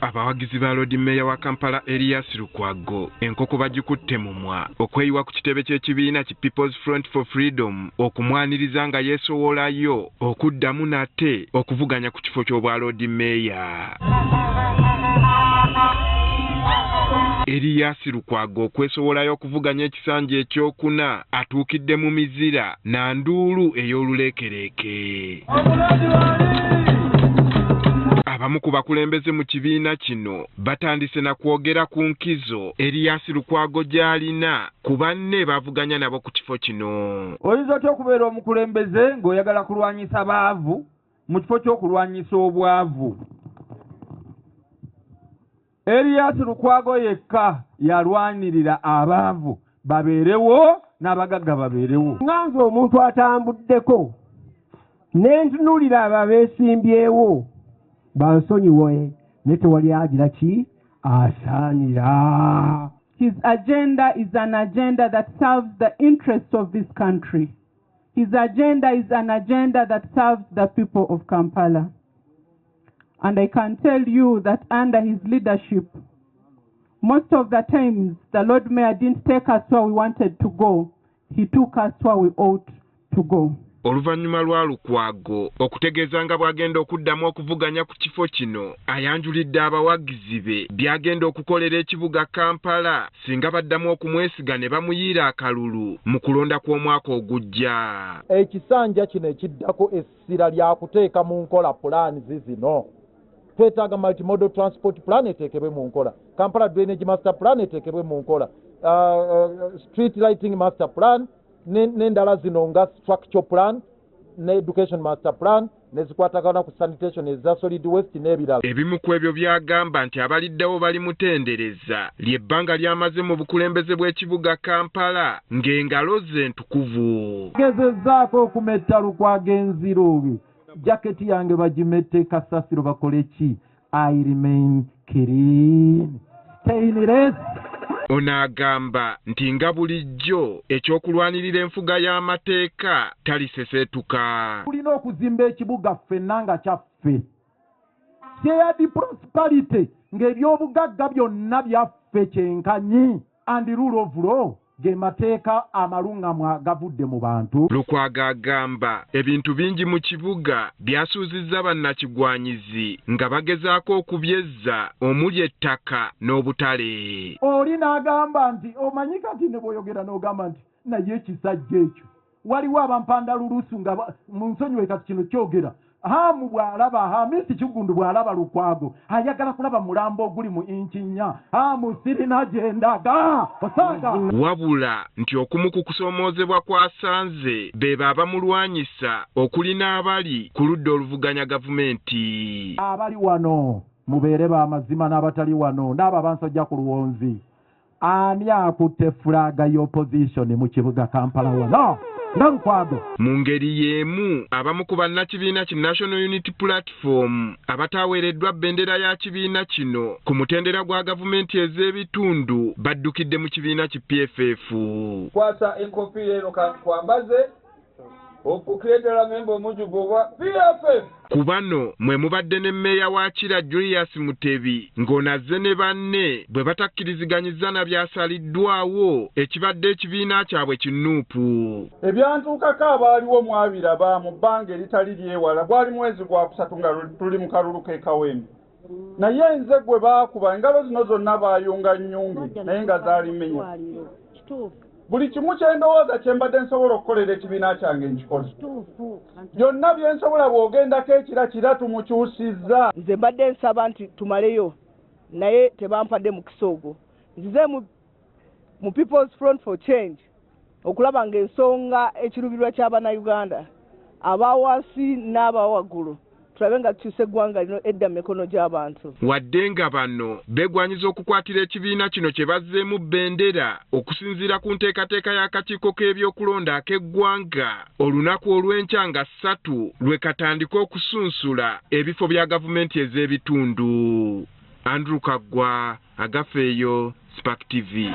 Abawagizi ba Lord Mayor wa Kampala Erias Lukwago enkoko bagikutte mumwa okweyiwa ku kitebe ky'ekibiina ki People's Front for Freedom okumwaniriza nga yeesowolayo okuddamu nate okuvuganya ku kifo ky'obwa Lord Mayor. Erias Lukwago okwesowolayo okuvuganya ekisanja ekyokuna atuukidde mu mizira na nduulu ey'oluleekereeke. Abamu ku bakulembeze mu kibiina kino batandise na kwogera ku nkizo Erias Lukwago gy'alina ku banne bavuganya nabo ku kifo kino. Oyinza otya okubeera omukulembeze ng'oyagala kulwanyisa baavu mu kifo ky'okulwanyisa obwavu? Erias Lukwago yekka yalwanirira abaavu babeerewo n'abagagga babeerewo. Nganze omuntu atambuddeko n'entunulira ababeesimbyewo bansonyiwe ne tewali agira ki asaanira. His agenda is an agenda that serves the interests of this country. His agenda is an agenda that serves the people of Kampala. And I can tell you that under his leadership, most of the times the Lord Mayor didn't take us where we wanted to go. He took us where we ought to go. Oluvannyuma lwa Lukwago okutegeeza nga bw'agenda okuddamu okuvuganya ku kifo kino, ayanjulidde abawagizi be by'agenda okukolera ekibuga Kampala singa baddamu okumwesiga ne bamuyiira akalulu mu kulonda kw'omwaka ogujja. Ekisanja kino ekiddako essira lya kuteeka mu nkola pulaani zino. Twetaaga multimodal transport plan eteekebwe mu nkola, Kampala drainage master plan eteekebwe mu nkola, street lighting master plan n'endala zino nga structure plan ne education master plan nezikwatagana ku sanitation eza solid waste n'ebirala. Ebimu ku ebyo byagamba nti abaliddewo bali mutendereza ly'ebbanga lyamaze mu bukulembeze bw'ekibuga Kampala ng'engalo ze ntukuvu. Gezezzaako okumetta Lukwago enziro jaketi yange bagimette kasasiro bakole ki? I remain clean, stainless. Onagamba nti nga bulijjo ekyokulwanirira enfuga y'amateeka taliseseetuka. Tulina okuzimba ekibuga ffenna nga kyaffe. Shared prosperity ng'ebyobugagga byonna byaffe kyenkanyi and rule of law ge mateeka amalungamu agavudde mu bantu. Lukwago agamba ebintu bingi mu kibuga byasuuzizza bannakigwanyizi nga bagezaako okubyezza omuli ettaka n'obutale. Oli n'agamba nti omanyi kati ne bw'oyogera n'ogamba nti naye ekisajja ekyo waliwo abampanda lulusu nga mu nsonyiwe kati kino kyogera Hamu bw'alaba Hamisi Kigundu bw'alaba Lukwago ayagala kulaba mulambo oguli mu inchi nnya. Hamu sirina gyendaga osanga wabula nti okumu ku kusomoozebwa kwasanze be baba mulwanyisa okulina abali ku ludda oluvuganya gavumenti. Abali wano mubeere b'amazima n'abatali wano n'abo abansajja ku luwonzi. Ani akutte fulaga y'opposition mu kibuga Kampala wano? Lukwago. Mu ngeri y'emu abamu ku bannakibiina ki National Unity Platform abataaweereddwa bendera ya kibiina kino ku mutendera gwa gavumenti ez'ebitundu baddukidde mu kibiina ki PFF. Kwasa enkofiira eno kwambaze okukuleetera memba omujugu wa PFF. Ku bano mwe mubadde ne mmeeya wa Kira Julius Mutebi ng'onazze ne banne bwe batakkiriziganyizza na byasaliddwawo ekibadde ekibiina kyabwe kinuupu. Ebyantuukako abaaliwo mwabiraba mu bbanga eritali lyewala gwali mwezi gwa kusatu nga tuli mu kalulu k'ekawembe. Naye nze gwe baakuba engalo zino zonna baayunga nnyungi naye nga zaali mmenya. Buli kimu kyendowooza kye mbadde nsobola okukolera ekibiina kyange nkikoze. Byonna bye nsobola bw'ogendako ekira tumukyusizza. Nze mbadde nsaba nti tumaleyo naye tebampadde mukisa ogwo. Nzize mu People's Front for Change okulaba ng'ensonga ekirubirwa ky'Abannayuganda abawansi n'abawaggulu tulabe nga tukyusa eggwanga lino edda mu mikono gy'abantu. Wadde nga bano beegwanyiza okukwatira ekibiina kino kye bazzeemu bendera okusinziira ku nteekateeka y'akakiiko k'ebyokulonda ak'eggwanga olunaku olw'enkya nga 3 lwe katandika okusunsula ebifo bya gavumenti ez'ebitundu. Andrew Kaggwa, Agafeeyo, Spark TV.